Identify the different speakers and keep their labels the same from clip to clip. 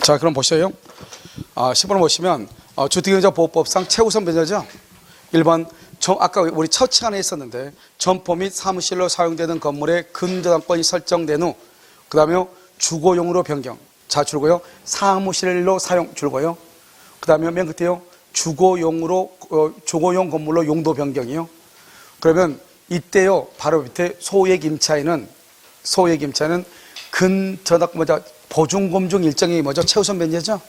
Speaker 1: 자, 그럼 보셔요. 10번을 보시면 주택임대차보호법상 최우선 변제죠. 1번 아까 우리 첫 시간에 했었는데 점포 및 사무실로 사용되는 건물의 근저당권이 설정된 후 그 다음에 주거용으로 변경. 자, 줄고요. 사무실로 사용 줄고요. 그 다음에 맨 끝에요. 주거용으로 주거용 건물로 용도 변경이요. 그러면 이때요. 바로 밑에 소액 임차인은 근저당권자 보증금 중 일정이 뭐죠? 최우선 변제죠.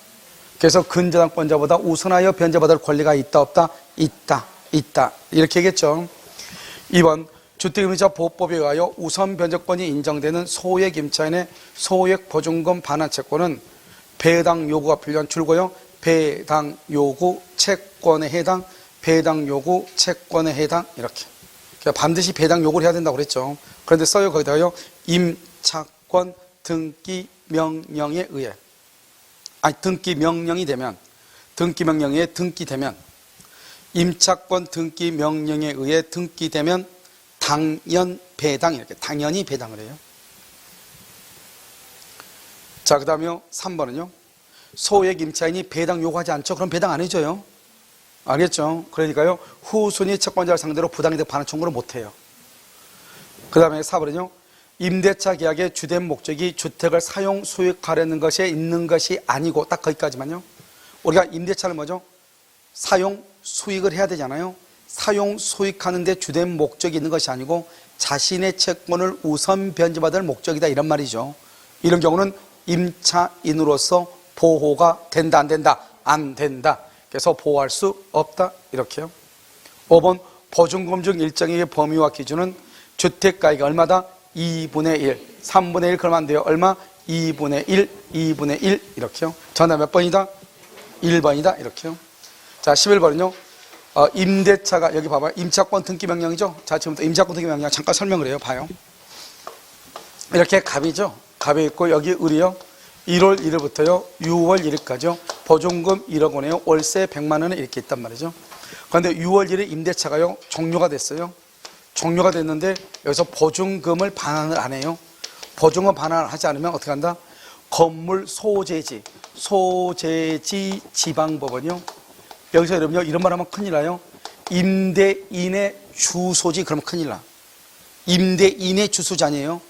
Speaker 1: 그래서 근저당권자보다 우선하여 변제받을 권리가 있다 없다? 있다 이렇게 얘기했죠. 2번 주택임대차보호법에 의하여 우선 변제권이 인정되는 소액 임차인의 소액 보증금 반환 채권은 배당 요구가 필요한 줄고요. 배당 요구 채권에 해당, 배당 요구 채권에 해당 이렇게. 그러니까 반드시 배당 요구를 해야 된다고 그랬죠. 그런데 써요 거기다가요. 임차권 등기 명령에 의해 등기 명령이 되면 임차권 등기 명령에 의해 등기되면 당연 배당 이렇게 당연히 배당을 해요. 자, 그 다음에 3번은요. 소액 임차인이 배당 요구하지 않죠? 그럼 배당 안 해줘요. 알겠죠? 그러니까요. 후순위 채권자를 상대로 부당이득 반환 청구를 못해요. 그 다음에 4번은요. 임대차 계약의 주된 목적이 주택을 사용 수익하려는 것에 있는 것이 아니고 딱 거기까지만요. 우리가 임대차를 뭐죠? 사용 수익을 해야 되잖아요. 사용 수익하는 데 주된 목적이 있는 것이 아니고 자신의 채권을 우선 변제받을 목적이다 이런 말이죠. 이런 경우는 임차인으로서 보호가 된다 안 된다? 안 된다. 그래서 보호할 수 없다 이렇게요. 5번 보증금 중 일정의 범위와 기준은 주택가액이 얼마다? 2분의 1, 3분의 1 그러면 안 돼요. 얼마? 2분의 1, 2분의 1 이렇게요. 정답 몇 번이다? 1번이다 이렇게요. 자, 11번은요. 임대차가 여기 봐봐요. 임차권 등기 명령이죠. 자, 지금부터 임차권 등기 명령 잠깐 설명을 해요. 봐요. 이렇게 갑이죠. 갑이 있고 여기 을이요. 1월 1일부터요. 6월 1일까지요. 보증금 1억 원에요. 월세 100만 원에 이렇게 있단 말이죠. 그런데 6월 1일 임대차가요. 종료가 됐어요. 종료가 됐는데 여기서 보증금을 반환을 안 해요. 보증금 반환을 하지 않으면 어떻게 한다? 건물 소재지 지방법원이요. 여기서 여러분요 이런 말 하면 큰일 나요. 임대인의 주소지 그러면 큰일 나. 임대인의 주소지 아니에요.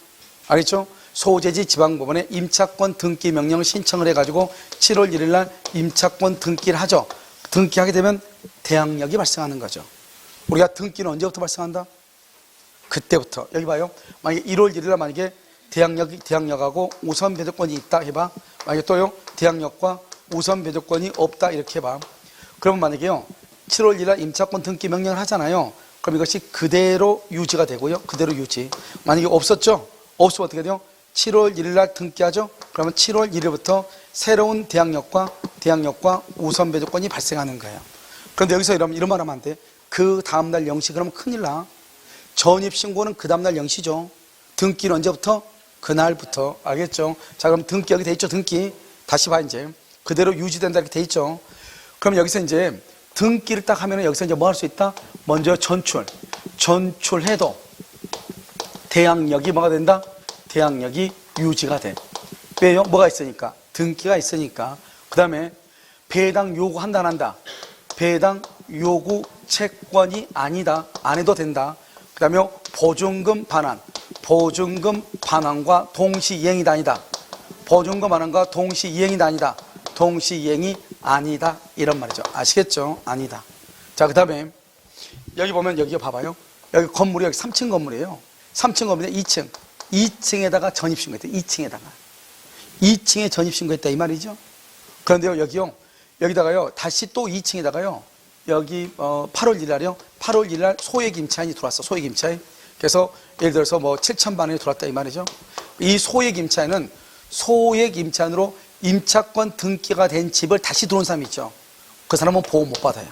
Speaker 1: 알겠죠? 소재지 지방법원에 임차권 등기 명령을 신청을 해가지고 7월 1일 날 임차권 등기를 하죠. 등기하게 되면 대항력이 발생하는 거죠. 우리가 등기는 언제부터 발생한다? 그때부터. 여기 봐요. 만약에 1월 1일 날 만약에 대항력하고 우선 배제권이 있다 해봐. 만약에 또요 대항력과 우선 배제권이 없다 이렇게 해봐. 그러면 만약에요 7월 1일 날 임차권 등기 명령을 하잖아요. 그럼 이것이 그대로 유지가 되고요. 그대로 유지. 만약에 없었죠? 없으면 어떻게 돼요? 7월 1일 날 등기하죠? 그러면 7월 1일부터 새로운 대항력과 우선 배제권이 발생하는 거예요. 그런데 여기서 이런 말 하면 안 돼. 그 다음날 0시 그러면 큰일 나. 전입신고는 그 다음날 0시죠. 등기는 언제부터? 그날부터. 알겠죠? 자, 그럼 등기 여기 돼 있죠? 등기. 다시 봐, 이제. 그대로 유지된다 이렇게 돼 있죠? 그럼 여기서 이제 등기를 딱 하면은 여기서 이제 뭐 할 수 있다? 먼저 전출해도 대항력이 뭐가 된다? 대항력이 유지가 돼. 왜요? 뭐가 있으니까? 등기가 있으니까. 그 다음에 배당 요구한다 안 한다? 배당 요구 채권이 아니다. 안 해도 된다. 그 다음에 보증금 반환과 동시이행이다 아니다. 보증금 반환과 동시이행이다 아니다. 동시이행이 아니다 이런 말이죠. 아시겠죠? 아니다. 자, 그 다음에 여기 보면 여기 봐봐요. 여기 건물이 여기 3층 건물이에요. 3층 건물인데 2층에다가 전입신고했다. 2층에 전입신고했다 이 말이죠. 그런데요 여기다가요 다시 또 2층에다가요 여기 8월 1일 날이요. 8월 1일 날 소액 임차인이 들어왔어. 소액 임차인. 그래서 예를 들어서 뭐 7,000만 원이 들어왔다 이 말이죠. 이 소액 임차인은 소액 임차인으로 임차권 등기가 된 집을 다시 들어온 사람이 있죠. 그 사람은 보호 못 받아요.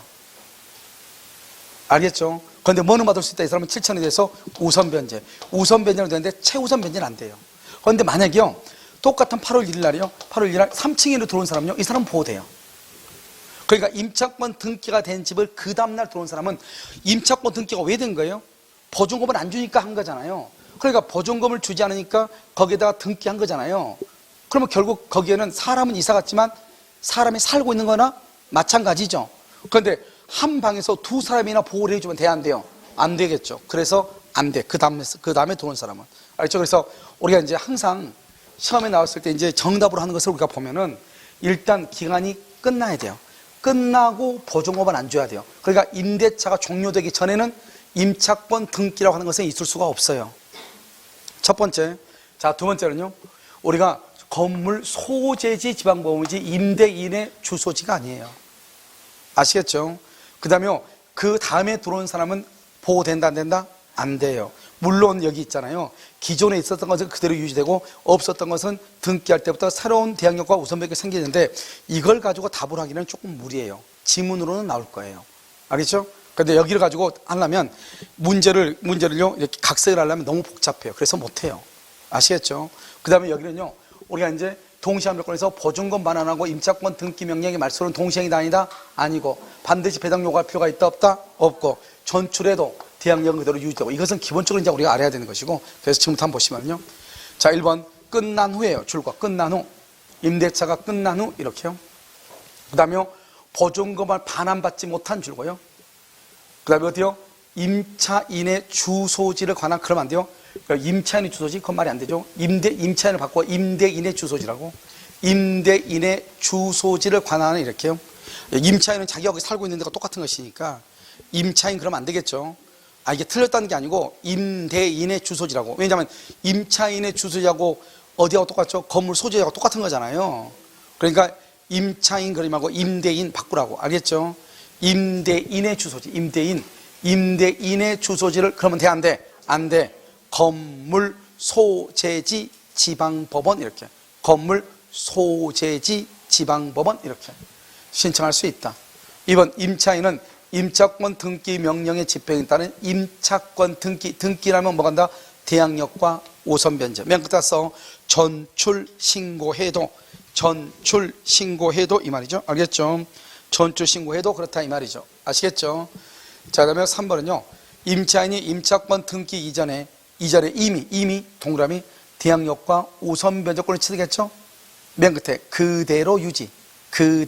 Speaker 1: 알겠죠? 그런데 뭐는 받을 수 있다. 이 사람은 7,000원에 대해서 우선 변제. 우선 변제는 되는데 최우선 변제는 안 돼요. 그런데 만약에요 똑같은 8월 1일 날이요. 8월 1일 날 3층으로 들어온 사람은요. 이 사람은 보호돼요. 그러니까 임차권 등기가 된 집을 그 다음날 들어온 사람은 임차권 등기가 왜 된 거예요? 보증금을 안 주니까 한 거잖아요. 그러니까 보증금을 주지 않으니까 거기에다가 등기한 거잖아요. 그러면 결국 거기에는 사람은 이사 갔지만 사람이 살고 있는 거나 마찬가지죠. 그런데 한 방에서 두 사람이나 보호를 해주면 돼야 안 돼요? 안 되겠죠. 그래서 안 돼. 그 다음에 들어온 사람은. 알죠? 그래서 우리가 이제 항상 시험에 나왔을 때 이제 정답으로 하는 것을 우리가 보면은 일단 기간이 끝나야 돼요. 끝나고 보증금은 안 줘야 돼요. 그러니까 임대차가 종료되기 전에는 임차권 등기라고 하는 것은 있을 수가 없어요. 첫 번째. 자, 두 번째는요. 우리가 건물 소재지 지방보험이지 임대인의 주소지가 아니에요. 아시겠죠? 그 다음에 들어온 사람은 보호된다 안 된다? 안 돼요. 물론 여기 있잖아요. 기존에 있었던 것은 그대로 유지되고 없었던 것은 등기할 때부터 새로운 대항력과 우선배가 생기는데 이걸 가지고 답을 하기는 조금 무리예요. 지문으로는 나올 거예요. 알겠죠? 그런데 여기를 가지고 하려면 문제를요 이렇게 각색을 하려면 너무 복잡해요. 그래서 못해요. 아시겠죠? 그 다음에 여기는요 우리가 이제 동시함력권에서 보증금 반환하고 임차권 등기 명령의 말소는 동시행이다 아니다? 아니고 반드시 배당 요구할 필요가 있다 없다? 없고 전출해도 대항력은 그대로 유지되고 이것은 기본적으로 이제 우리가 알아야 되는 것이고 그래서 지금부터 한번 보시면요. 자, 1번 끝난 후에요. 줄과 끝난 후. 임대차가 끝난 후 이렇게요. 그 다음에 보증금을 반환받지 못한 줄고요. 그 다음에 어디요? 임차인의 주소지를 관한 그러면 안 돼요. 임차인의 주소지 그건 말이 안 되죠. 임차인을 바꿔 임대인의 주소지라고. 임대인의 주소지를 관한 이렇게요. 임차인은 자기가 거기 살고 있는 데가 똑같은 것이니까 임차인 그러면 안 되겠죠. 이게 틀렸다는 게 아니고 임대인의 주소지라고. 왜냐하면 임차인의 주소지하고 어디하고 똑같죠? 건물 소재하고 똑같은 거잖아요. 그러니까 임차인 그러지 말고 임대인 바꾸라고. 알겠죠? 임대인의 주소지. 임대인의 주소지를 그러면 돼 안 돼? 안 돼. 건물 소재지 지방법원 이렇게. 건물 소재지 지방법원 이렇게 신청할 수 있다. 2번 임차인은 임차권 등기 명령의 집행에 따른 임차권 등기라면 뭐가 한다? 대항력과 우선변제. 맨 끝에 써 전출 신고해도 이 말이죠. 알겠죠? 전출 신고해도 그렇다 이 말이죠. 아시겠죠? 자, 그다음에 3번은요. 임차인이 임차권 등기 이전에 이미 동그라미 대항력과 우선변제권을 취득했죠? 맨 끝에 그대로 유지. 그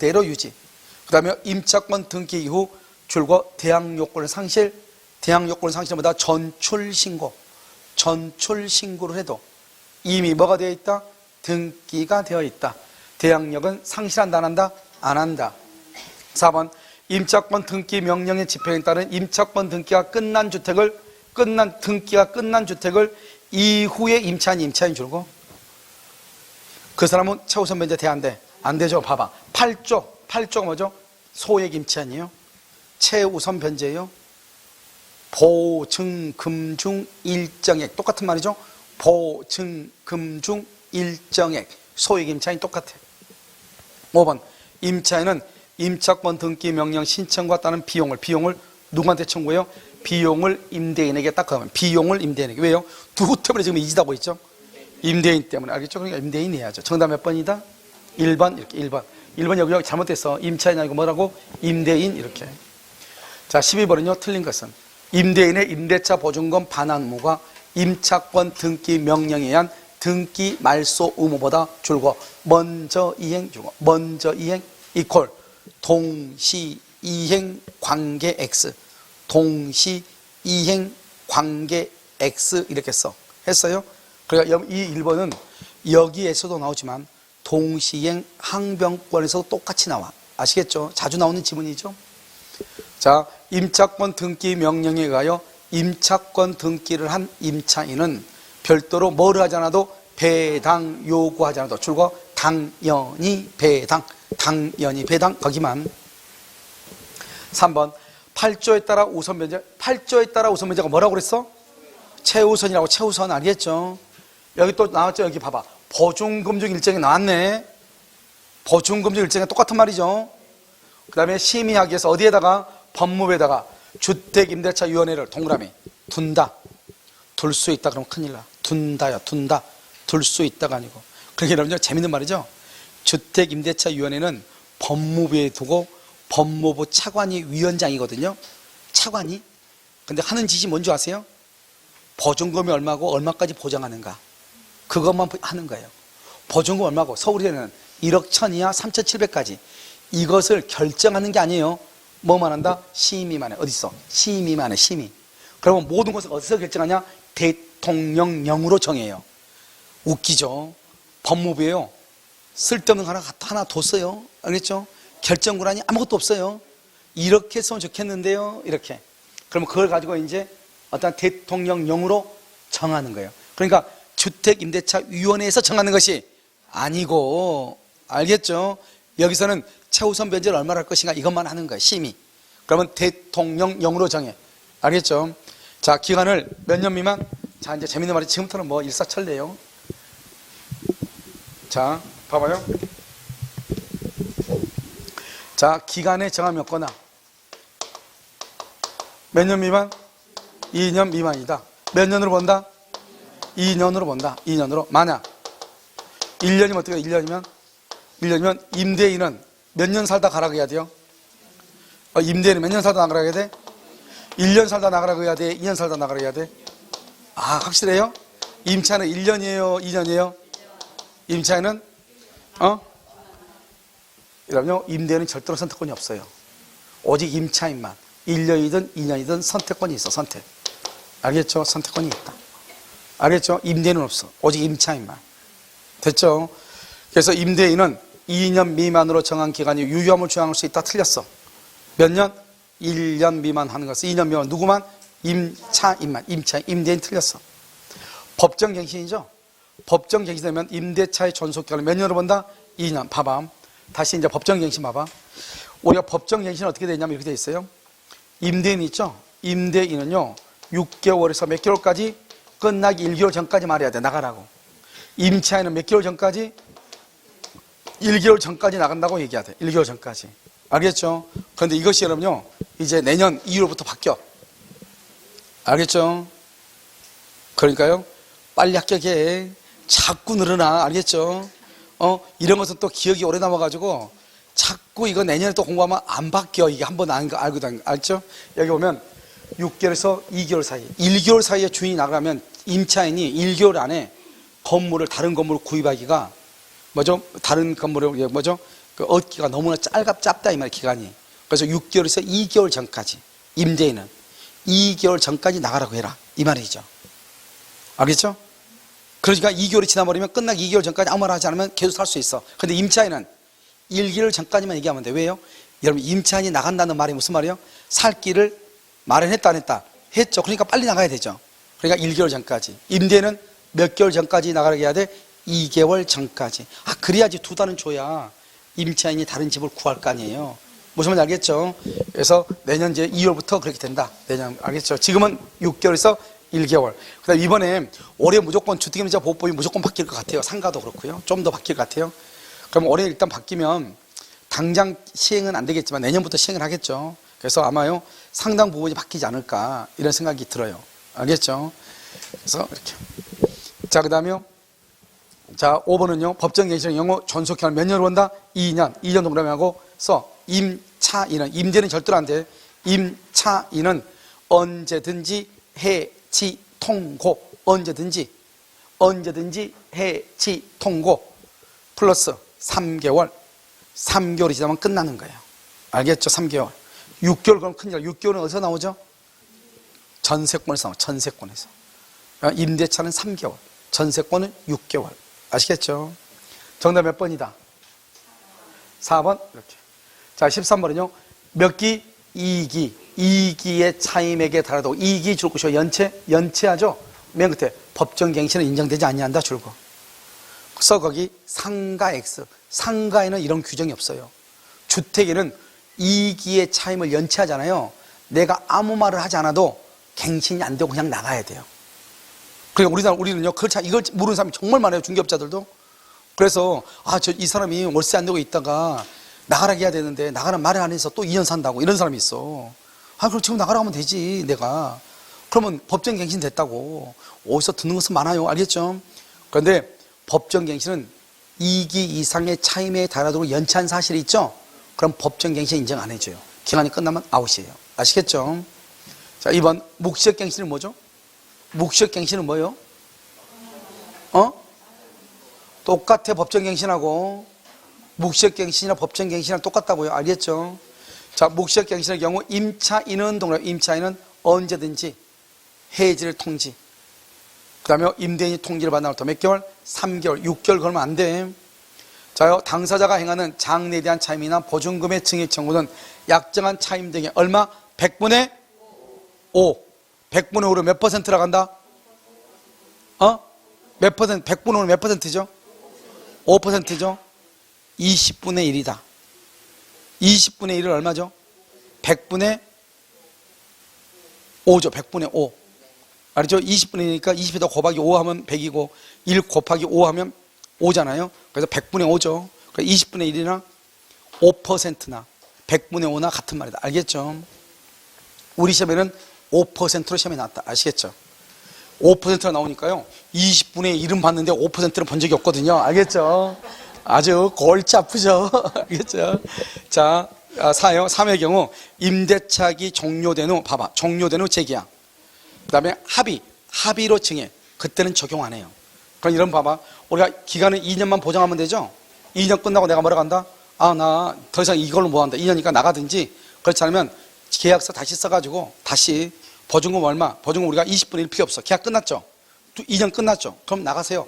Speaker 1: 다음에 임차권 등기 이후 줄과 대항요건을 상실보다 전출신고를 해도 이미 뭐가 되어 있다? 등기가 되어 있다. 대항력은 상실한다 안 한다? 안 한다. 4번 임차권 등기 명령의 집행에 따른 임차권 등기가 끝난 주택을 이후에 임차인 줄고 그 사람은 최우선 변제 돼 안 돼? 안 되죠. 봐봐. 8조가 뭐죠? 소액 임차인이에요. 최우선 변제예요. 보증금중 일정액 똑같은 말이죠. 보증금중 일정액 소액 임차인 똑같아. 5번 임차인은 임차권 등기 명령 신청과 따른 비용을 누구한테 청구해요? 비용을 임대인에게 딱 하면 비용을 임대인에게. 왜요? 누구 때문에 지금 이짓하고 있죠? 임대인 때문에. 알겠죠? 그러니까 임대인이 해야죠. 정답 몇 번이다? 1번 이렇게 1번 여기 잘못됐어. 임차인이 아니고 뭐라고? 임대인 이렇게. 자, 12번은요 틀린 것은 임대인의 임대차 보증금 반환 의무가 임차권 등기 명령에 의한 등기 말소 의무보다 줄고 먼저 이행 이퀄 동시 이행 관계 X 이렇게 했어요. 그러니까 이 1번은 여기에서도 나오지만 동시행 항변권에서도 똑같이 나와. 아시겠죠? 자주 나오는 지문이죠. 자, 임차권 등기 명령에 의하여 임차권 등기를 한 임차인은 별도로 뭐를 하지 않아도 배당 요구하지 않아도 줄거 당연히 배당 거기만. 3번 8조에 따라 우선변제가 뭐라고 그랬어? 최우선이라고. 최우선 알겠죠? 여기 또 나왔죠. 여기 봐봐. 보증금중 일정이 나왔네. 보증금중 일정이 똑같은 말이죠. 그 다음에 심의하기 위해서 어디에다가? 법무부에다가 주택임대차위원회를 동그라미 둘 수 있다. 그러면 큰일 나. 둘 수 있다가 아니고. 그러니까 여러분들 재밌는 말이죠. 주택임대차위원회는 법무부에 두고 법무부 차관이 위원장이거든요. 차관이. 근데 하는 짓이 뭔지 아세요? 보증금이 얼마고 얼마까지 보장하는가. 그것만 하는 거예요. 보증금 얼마고 서울에는 1억 1,000이야 3,700까지 이것을 결정하는 게 아니에요. 뭐만 한다? 심의만 해. 어디 있어? 심의만 해. 심의. 그러면 모든 것을 어디서 결정하냐? 대통령령으로 정해요. 웃기죠? 법무부에요. 쓸데없는 거 하나 뒀어요. 알겠죠? 결정권한이 아무것도 없어요. 이렇게 했으면 좋겠는데요. 이렇게. 그러면 그걸 가지고 이제 어떤 대통령령으로 정하는 거예요. 그러니까 주택임대차위원회에서 정하는 것이 아니고, 알겠죠? 여기서는 최우선 변제를 얼마나 할 것인가 이것만 하는 거예요. 심의. 그러면 대통령령으로 정해. 알겠죠? 자, 기간을 몇 년 미만? 자, 이제 재밌는 말이 지금부터는 뭐 일사천리예요. 자, 봐봐요. 자, 기간의 정함이 없거나 몇 년 미만? 2년 미만이다. 몇 년으로 본다? 2년으로 본다. 2년으로. 만약 1년이면 어떻게 해요? 1년이면 임대인은 몇 년 살다 가라고 해야 돼요? 임대인은 몇 년 살다 나가라고 해야 돼? 1년 살다 나가라고 해야 돼? 2년 살다 나가라고 해야 돼? 아, 확실해요? 임차는 1년이에요? 2년이에요? 임차인은? 그럼요, 임대인은 절대로 선택권이 없어요. 오직 임차인만 1년이든 2년이든 선택권이 있어. 선택. 알겠죠? 선택권이 있다. 알겠죠? 임대인은 없어. 오직 임차인만. 됐죠? 그래서 임대인은 2년 미만으로 정한 기간이 유효함을 주장할 수 있다. 틀렸어. 몇 년? 1년 미만 하는 것은 2년 미만. 누구만? 임차인만. 임차인. 임대인 틀렸어. 법정갱신이죠? 법정갱신되면 임대차의 존속기간을 몇 년으로 본다? 2년. 봐봐. 다시 이제 법정갱신 봐봐. 우리가 법정갱신은 어떻게 되냐면 이렇게 돼 있어요. 임대인 있죠? 임대인은요 6개월에서 몇 개월까지? 끝나기 1개월 전까지 말해야 돼. 나가라고. 임차인은 몇 개월 전까지? 1개월 전까지 나간다고 얘기해야 돼. 1개월 전까지. 알겠죠? 그런데 이것이 여러분요 이제 내년 2월부터 바뀌어. 알겠죠? 그러니까요 빨리 합격해. 자꾸 늘어나. 알겠죠? 이런 것은 또 기억이 오래 남아가지고 자꾸 이거 내년에 또 공부하면 안 바뀌어. 이게 한번 알고 다니는 거. 알죠? 여기 보면 6개월에서 2개월 사이 1개월 사이에 주인이 나가면 임차인이 1개월 안에 건물을 다른 건물을 구입하기가 뭐죠? 다른 건물을 뭐죠? 그 얻기가 너무나 짧다 이 말 기간이. 그래서 6개월에서 2개월 전까지 임대인은 2개월 전까지 나가라고 해라 이 말이죠. 알겠죠? 그러니까 2개월이 지나버리면 끝나기 2개월 전까지 아무 말 하지 않으면 계속 살 수 있어. 근데 임차인은 1개월 전까지만 얘기하면 돼. 왜요? 여러분 임차인이 나간다는 말이 무슨 말이에요? 살 길을 마련했다 안 했다? 했죠. 그러니까 빨리 나가야 되죠. 그러니까 1개월 전까지. 임대는 몇 개월 전까지 나가게 해야 돼? 2개월 전까지. 아, 그래야지 두 달은 줘야 임차인이 다른 집을 구할 거 아니에요. 무슨 말인지 알겠죠? 그래서 내년 이제 2월부터 그렇게 된다. 내년 알겠죠? 지금은 6개월에서 1개월. 그다음 이번에 올해 무조건 주택임대차 보호법이 무조건 바뀔 것 같아요. 상가도 그렇고요. 좀 더 바뀔 것 같아요. 그럼 올해 일단 바뀌면 당장 시행은 안 되겠지만 내년부터 시행을 하겠죠. 그래서 아마요 상당 부분이 바뀌지 않을까 이런 생각이 들어요. 알겠죠? 그래서 이렇게. 자, 그다음에요. 자, 5번은요. 법정갱신은 영어 존속기간 몇 년을 본다? 2년. 2년 동그라미하고 써. 임차인은 임대는 절대로 안 돼. 임차인은 언제든지 해지 통고. 언제든지 해지 통고 플러스 3개월. 3개월이 지나면 끝나는 거예요. 알겠죠? 3개월. 6개월 그럼 큰일 나요. 6개월은 어디서 나오죠? 전세권에서 나와요. 전세권에서. 임대차는 3개월. 전세권은 6개월. 아시겠죠? 정답 몇 번이다? 4번. 이렇게. 자, 13번은요. 몇 기? 2기. 2기의 차임액에 달하도 2기 줄 것이요. 연체하죠? 맨 끝에 법정갱신은 인정되지 아니한다 줄거. 그래서 거기 상가 X. 상가에는 이런 규정이 없어요. 주택에는 2기의 차임을 연체하잖아요. 내가 아무 말을 하지 않아도 갱신이 안 되고 그냥 나가야 돼요. 그러니까 우리는요, 이걸 모르는 사람이 정말 많아요. 중개업자들도. 그래서, 이 사람이 월세 안 내고 있다가 나가라고 해야 되는데, 나가는 말을 안 해서 또 2년 산다고 이런 사람이 있어. 그럼 지금 나가라고 하면 되지, 내가. 그러면 법정갱신 됐다고. 어디서 듣는 것은 많아요. 알겠죠? 그런데 법정갱신은 2기 이상의 차임에 달하도록 연체한 사실이 있죠? 그럼 법정갱신 인정 안 해줘요. 기간이 끝나면 아웃이에요. 아시겠죠? 자, 2번. 묵시적갱신은 뭐죠? 묵시적갱신은 뭐예요? 똑같아. 법정갱신하고 묵시적갱신이나 법정갱신이랑 똑같다고요. 알겠죠? 자, 묵시적갱신의 경우 임차인은 동일하고 임차인은 언제든지 해지를 통지, 그 다음에 임대인이 통지를 받는 날부터 몇 개월? 3개월, 6개월 걸면 안 돼. 자요, 당사자가 행하는 장래에 대한 차임이나 보증금의 증액 청구는 약정한 차임 등의 얼마? 100분의 5. 100분의 5로 몇 퍼센트라 간다? 몇 퍼센트? 100분의 5는 몇 퍼센트죠? 5%죠? 20분의 1이다. 20분의 1은 얼마죠? 100분의 5죠. 100분의 5. 알죠? 20분의 1이니까 20에다 곱하기 5 하면 100이고 1 곱하기 5 하면 5잖아요. 그래서 100분의 5죠. 그러니까 20분의 1이나 5%나 100분의 5나 같은 말이다. 알겠죠? 우리 시험에는 5%로 시험에 나왔다. 아시겠죠? 5%가 나오니까요. 20분의 1은 봤는데 5%는 본 적이 없거든요. 알겠죠? 아주 골치 아프죠? 알겠죠? 자, 3의 경우 임대차기 종료된 후, 봐봐. 종료된 후 재계약. 그 다음에 합의로 증액. 그때는 적용 안 해요. 그럼 이런 봐봐. 우리가 기간은 2년만 보장하면 되죠? 2년 끝나고 내가 뭐라고 한다? 나 더 이상 이걸로 못 한다. 2년이니까 나가든지. 그렇지 않으면 계약서 다시 써가지고 다시 보증금 얼마? 보증금 우리가 20분의 1 필요 없어. 계약 끝났죠? 2년 끝났죠? 그럼 나가세요.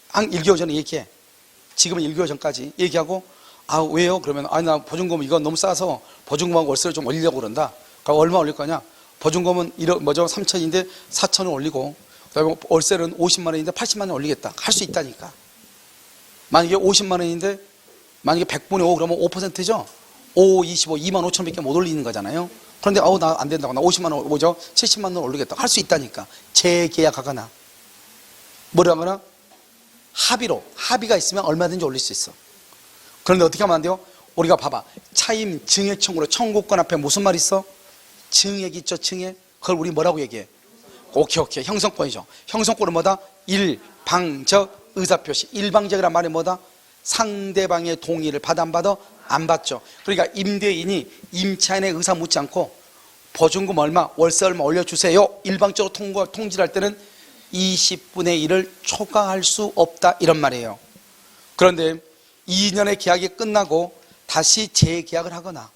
Speaker 1: 한 1개월 전에 얘기해. 지금은 1개월 전까지 얘기하고, 왜요? 그러면, 나 보증금 이거 너무 싸서 보증금하고 월세를 좀 올리려고 그런다. 그럼 얼마 올릴 거냐? 보증금은 3천인데 4천을 올리고, 그 다음에 월세는 50만 원인데 80만 원 올리겠다. 할 수 있다니까. 만약에 50만 원인데, 만약에 100분의 5 그러면 5%죠? 5, 25, 2만 5천 밖에 못 올리는 거잖아요. 그런데, 나 안 된다고. 나 50만 원, 70만 원 올리겠다. 할 수 있다니까. 재계약하거나, 뭐라거나, 합의가 있으면 얼마든지 올릴 수 있어. 그런데 어떻게 하면 안 돼요? 우리가 봐봐. 차임 증액 청구로 청구권 앞에 무슨 말 있어? 증액 있죠, 증액. 그걸 우리 뭐라고 얘기해? 오케이. 형성권이죠. 형성권은 뭐다? 일방적 의사표시. 일방적이란 말이 뭐다? 상대방의 동의를 받아 안 받아? 안 받죠. 그러니까 임대인이 임차인의 의사 묻지 않고 보증금 얼마, 월세 얼마 올려주세요. 일방적으로 통지를 할 때는 20분의 1을 초과할 수 없다. 이런 말이에요. 그런데 2년의 계약이 끝나고 다시 재계약을 하거나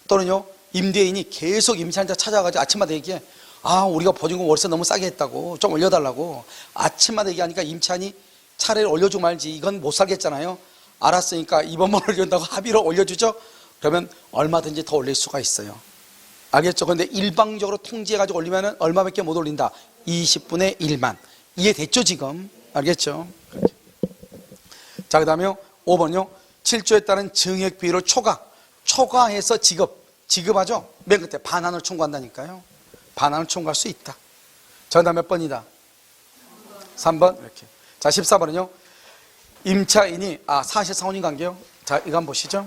Speaker 1: 또는요, 임대인이 계속 임차인자 찾아가지고 아침마다 얘기해. 우리가 보증금 월세 너무 싸게 했다고. 좀 올려달라고. 아침마다 얘기하니까 임차인이 차라리 올려주고 말지. 이건 못 살겠잖아요. 알았으니까 이번만 올려준다고 합의로 올려주죠. 그러면 얼마든지 더 올릴 수가 있어요. 알겠죠? 그런데 일방적으로 통지해가지고 올리면 얼마밖에 못 올린다. 20분의 1만. 이해됐죠, 지금? 알겠죠? 자, 그 다음에 5번요. 7조에 따른 증액 비율을 초과해서 지급하죠? 맨 끝에 반환을 청구한다니까요. 반환을 청구할 수 있다. 자, 그 다음 몇 번이다? 3번. 이렇게. 자, 14번은요. 임차인이, 사실상혼인 관계요. 자, 이거 한번 보시죠.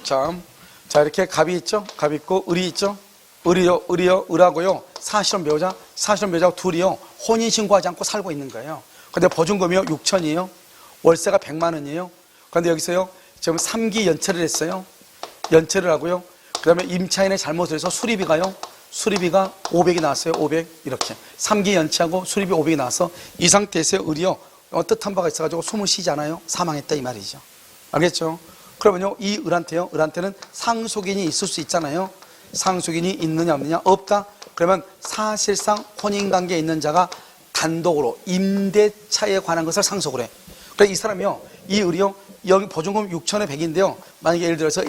Speaker 1: 자, 이렇게 갑이 있죠? 갑 있고, 을이 있죠? 을하고요. 사실혼 배우자 둘이요. 혼인신고하지 않고 살고 있는 거예요. 근데 보증금이요. 6천이에요. 월세가 100만 원이에요. 그런데 여기서요. 지금 3기 연체를 했어요. 연체를 하고요. 그 다음에 임차인의 잘못을 해서 수리비가 500이 나왔어요. 500. 이렇게. 3기 연체하고 수리비 500이 나와서 이 상태에서 을이요. 뜻한 바가 있어가지고 숨을 쉬지 않아요. 사망했다 이 말이죠. 알겠죠? 그러면요. 이 을한테는 상속인이 있을 수 있잖아요. 상속인이 있느냐 없느냐? 없다. 그러면 사실상 혼인관계에 있는 자가 단독으로 임대차에 관한 것을 상속을 해. 그러니까 이 사람이요. 이 을이요. 여기 보증금 6천에 100인데요. 만약에 예를 들어서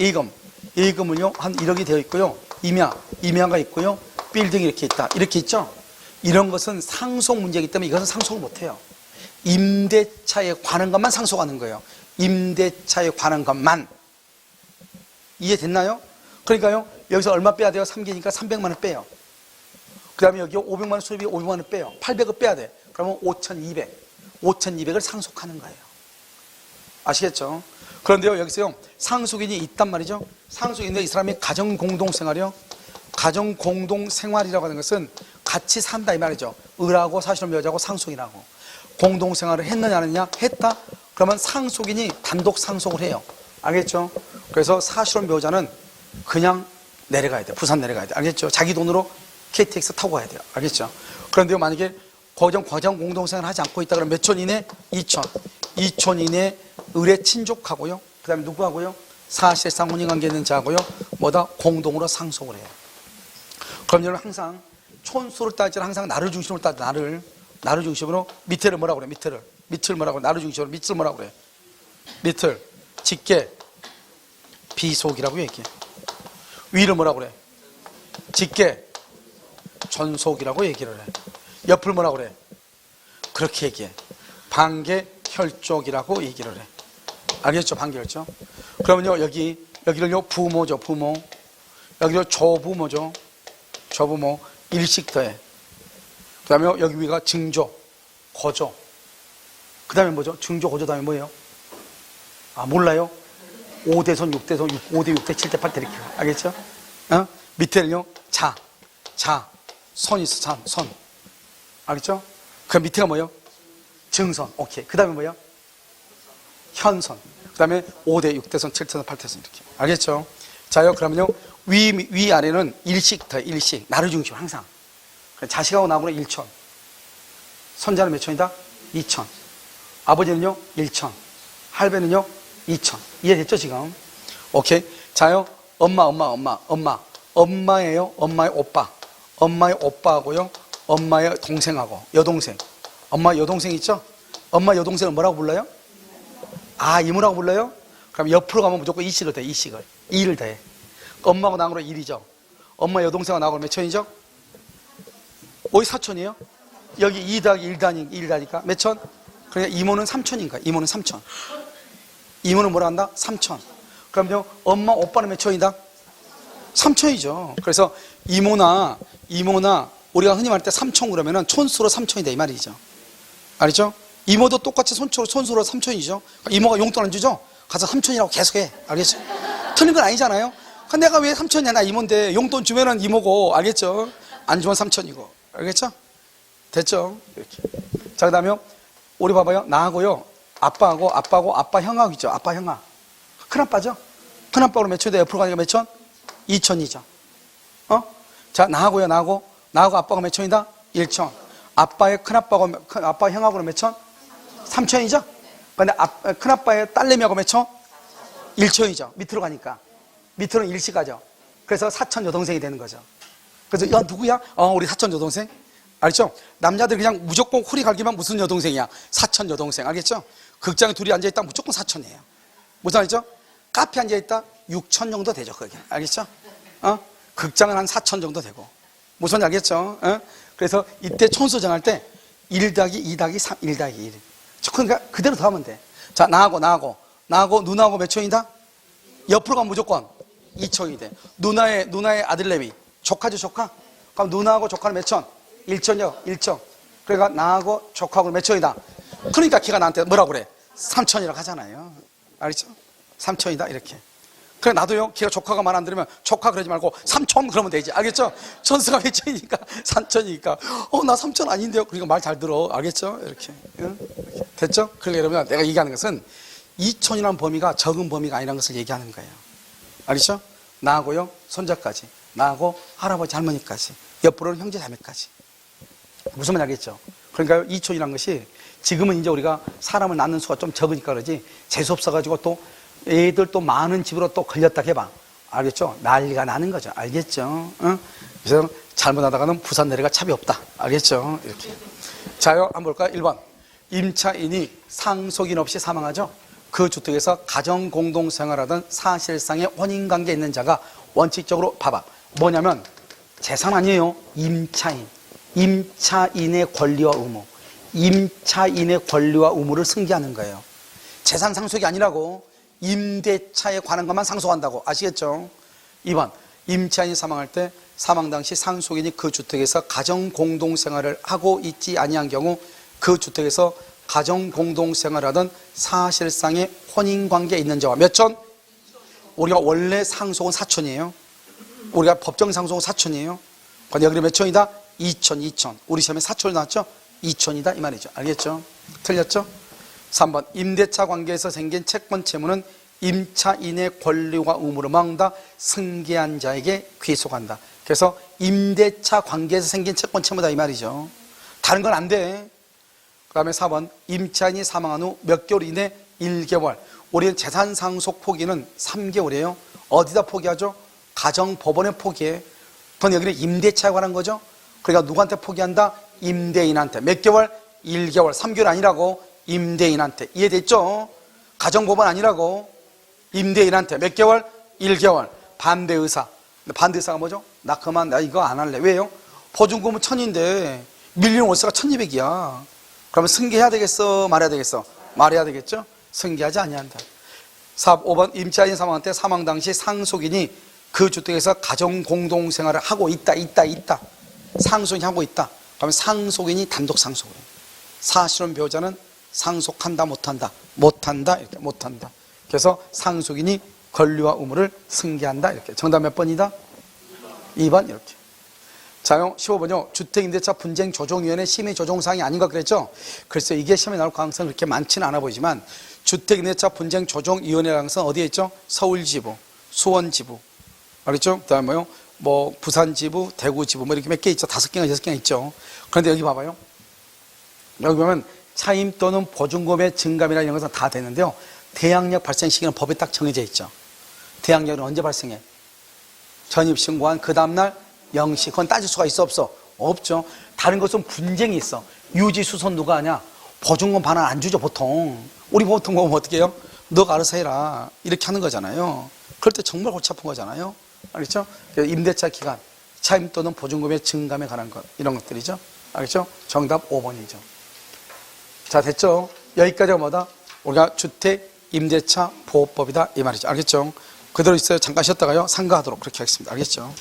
Speaker 1: A금을요. 한 1억이 되어 있고요. 임야가 있고요. 빌딩이 이렇게 있다. 이렇게 있죠? 이런 것은 상속 문제이기 때문에 이것은 상속을 못해요. 임대차에 관한 것만 상속하는 거예요. 임대차에 관한 것만. 이해됐나요? 그러니까요. 여기서 얼마 빼야 돼요? 3기니까 300만 원 빼요. 그 다음에 여기 500만 원 수리비 500만 원 빼요. 800을 빼야 돼. 그러면 5,200을 상속하는 거예요. 아시겠죠? 그런데요, 여기서요, 상속인이 있단 말이죠. 상속인인데 이 사람이 가정공동생활이요. 가정공동생활이라고 하는 것은 같이 산다 이 말이죠. 을하고 사실혼 배우자하고 상속인하고 공동생활을 했느냐 안 했느냐? 했다? 그러면 상속인이 단독 상속을 해요. 알겠죠? 그래서 사실혼 배우자는 그냥 내려가야 돼. 부산 내려가야 돼. 알겠죠? 자기 돈으로 KTX 타고 가야 돼요. 알겠죠? 그런데 만약에 과정 공동생활을 하지 않고 있다 그러면 몇 천 이내? 2천. 이촌 이내 을의 친족하고요. 그 다음에 누구하고요? 사실상 혼인관계 있는 자하고요. 뭐다? 공동으로 상속을 해요. 그럼 여러분 항상 촌수를 따질 항상 나를 중심으로 따져. 나를 중심으로. 밑에를 뭐라고 그래? 밑을 뭐라고 그래? 나를 중심으로 밑을 뭐라고 그래? 밑을 직계 비속이라고 얘기해. 위를 뭐라고 그래? 직계 전속이라고 얘기를 해. 옆을 뭐라고 그래? 그렇게 얘기해. 반계혈족이라고 얘기를 해. 알겠죠? 반계혈족. 그러면요 여기를요 부모죠. 부모. 여기를 조부모죠. 조부모. 일식 더해. 그 다음에 여기 위가 증조, 고조. 그 다음에 뭐죠? 증조, 고조 다음에 뭐예요? 아 몰라요? 5대손, 6대손, 5대, 6대, 7대, 8대 이렇게. 알겠죠? 밑에는요 자, 선 있어. 선. 알겠죠? 그 밑에가 뭐예요? 증선. 오케이. 그 다음에 뭐예요? 현선. 그 다음에 5대, 6대선, 7대선, 8대선 이렇게. 알겠죠? 자요 그러면요 위 아래는 일식 더 일식. 나를 중심 항상. 자식하고 나하고는 1천. 손자는 몇 천이다? 2천. 아버지는요 1천. 할배는요 2천. 이해됐죠 지금? 오케이. 자요 엄마예요. 엄마의 오빠. 엄마의 오빠하고요 엄마의 동생하고 여동생. 엄마 여동생 있죠? 엄마 여동생을 뭐라고 불러요? 아 이모라고 불러요? 그럼 옆으로 가면 무조건 이식을 돼. 이식을 2를 더해. 엄마하고 나하고는 1이죠. 엄마 여동생하고 나하고는 몇 천이죠? 어이 사천이에요? 여기 2 더하기 1다니까 몇 천? 그러니까 이모는 3천인가? 이모는 3천. 이모는 뭐라 한다? 3천. 그럼요 엄마 오빠는 몇 천이다? 3천이죠. 그래서 이모나 우리가 흔히 말할 때 3천 그러면은 촌수로 3천이다 이 말이죠. 알죠? 이모도 똑같이 손수로 3천이죠. 이모가 용돈 안 주죠? 가서 3천이라고 계속해. 알겠죠? 틀린 건 아니잖아요. 내가 왜 3천이야? 나 이모인데 용돈 주면은 이모고. 알겠죠? 안 주면 3천이고. 알겠죠? 됐죠? 이렇게. 자, 그 다음에 우리 봐봐요. 나하고요. 아빠하고 아빠 형하고 있죠. 아빠 형아. 큰아빠죠? 큰아빠로 몇 천인데 옆으로 가니까 몇 천? 2천이죠. 자, 나하고 아빠가 몇 천이다? 1천. 아빠의 아빠 형하고는 몇 천? 3천이죠? 근데 큰아빠의 딸내미하고 몇 천? 1천이죠. 밑으로 가니까. 밑으로는 일시가죠. 그래서 사천 여동생이 되는 거죠. 그래서 야 누구야? 우리 사천 여동생. 알죠? 남자들 그냥 무조건 호리 갈기만 무슨 여동생이야? 사천 여동생. 알겠죠? 극장에 둘이 앉아있다 무조건 사천이에요. 무슨 말이죠? 카페 앉아있다 6천 정도 되죠. 그게. 알겠죠? 극장은 한 4천 정도 되고. 무슨 말인지 알겠죠? 그래서 이때 촌수 정할 때 1 더하기 2 더하기 3, 1 더하기 1. 그러니까 그대로 더 하면 돼. 자, 나하고 누나하고 몇 천이다? 옆으로 가면 무조건 2천이 돼. 누나의 아들내미. 조카죠, 조카? 그럼 누나하고 조카는 몇 천? 1천이요, 1천. 그러니까 나하고 조카하고 몇 천이다? 그러니까 걔가 나한테 뭐라고 그래? 3천이라고 하잖아요. 알겠죠? 3천이다, 이렇게. 그래, 나도요, 걔가 조카가 말 안 들으면 조카 그러지 말고 3천 그러면 되지. 알겠죠? 천수가 몇 천이니까? 3천이니까. 나 3천 아닌데요? 그러니까 말 잘 들어. 알겠죠? 이렇게. 이렇게. 됐죠? 그러니까 여러분, 내가 얘기하는 것은 2천이라는 범위가 적은 범위가 아니라는 것을 얘기하는 거예요. 알겠죠? 나하고요, 손자까지. 나하고 할아버지, 할머니까지. 옆으로는 형제, 자매까지. 무슨 말인지 알겠죠? 그러니까 2촌이라는 것이 지금은 이제 우리가 사람을 낳는 수가 좀 적으니까 그러지 재수없어가지고 또 애들 또 많은 집으로 또 걸렸다 해봐. 알겠죠? 난리가 나는 거죠. 알겠죠? 그래서 잘못하다가는 부산 내려가 차비 없다. 알겠죠? 이렇게. 자요, 한번 볼까요? 1번. 임차인이 상속인 없이 사망하죠? 그 주택에서 가정 공동 생활하던 사실상의 혼인관계 있는 자가 원칙적으로 봐봐. 뭐냐면 재산 아니에요. 임차인의 권리와 의무. 임차인의 권리와 의무를 승계하는 거예요. 재산 상속이 아니라고. 임대차에 관한 것만 상속한다고. 아시겠죠? 2번. 임차인이 사망할 때 사망 당시 상속인이 그 주택에서 가정 공동 생활을 하고 있지 아니한 경우 그 주택에서 가정 공동 생활하던 사실상의 혼인관계에 있는 자와 몇 천? 우리가 원래 상속은 4천이에요. 우리가 법정 상속은 4천이에요. 근데 여기 몇 천이다? 2천. 우리 시험에 4천이 나왔죠? 2천이다 이 말이죠. 알겠죠? 틀렸죠? 3번. 임대차 관계에서 생긴 채권 채무는 임차인의 권리와 의무를 막다 승계한 자에게 귀속한다. 그래서 임대차 관계에서 생긴 채권 채무다 이 말이죠. 다른 건 안 돼. 다음에 4번 임차인이 사망한 후 몇 개월 이내 1개월. 우리는 재산 상속 포기는 3개월이에요. 어디다 포기하죠? 가정법원에 포기해. 그건 여기는 임대차에 관한 거죠. 그러니까 누구한테 포기한다? 임대인한테. 몇 개월? 1개월. 3개월 아니라고. 임대인한테. 이해됐죠? 가정법원 아니라고. 임대인한테. 몇 개월? 1개월. 반대의사. 반대의사가 뭐죠? 나 그만, 나 이거 안 할래. 왜요? 보증금은 1000인데 밀리는 월세가 1200이야. 그러면 승계해야 되겠어? 말해야 되겠어? 말해야 되겠죠? 승계하지 아니한다. 5번 임차인 사망한 때 사망 당시 상속인이 그 주택에서 가정 공동생활을 하고 있다. 상속인이 하고 있다. 그러면 상속인이 단독 상속을 해요. 사실혼 배우자는 상속한다 못한다? 못한다. 이렇게 못한다. 그래서 상속인이 권리와 의무를 승계한다. 이렇게. 정답 몇 번이다? 2번 이렇게. 자요 15번요. 주택임대차 분쟁조정위원회 심의조정사항이 아닌가 그랬죠? 글쎄 이게 시험에 나올 가능성은 그렇게 많지는 않아 보이지만 주택임대차 분쟁조정위원회라는 것은 어디에 있죠? 서울지부, 수원지부, 알겠죠? 그 다음에 뭐 부산지부, 대구지부 뭐 이렇게 몇 개 있죠? 5개나 6개나 있죠. 그런데 여기 봐봐요. 여기 보면 차임 또는 보증금의 증감이나 이런 것은 다 되는데요. 대항력 발생 시기는 법에 딱 정해져 있죠. 대항력은 언제 발생해? 전입신고한 그 다음날 0시. 그건 따질 수가 있어 없어? 없죠. 다른 것은 분쟁이 있어. 유지수선 누가 하냐? 보증금 반환 안 주죠 보통. 우리 보통 보면 어떻게 해요? 너가 알아서 해라 이렇게 하는 거잖아요. 그럴 때 정말 골치 아픈 거잖아요. 알겠죠? 임대차 기간, 차임 또는 보증금의 증감에 관한 것 이런 것들이죠. 알겠죠? 정답 5번이죠. 자 됐죠? 여기까지가 뭐다? 우리가 주택 임대차 보호법이다 이 말이죠. 알겠죠? 그대로 있어요. 잠깐 쉬었다가요 상가하도록 그렇게 하겠습니다. 알겠죠?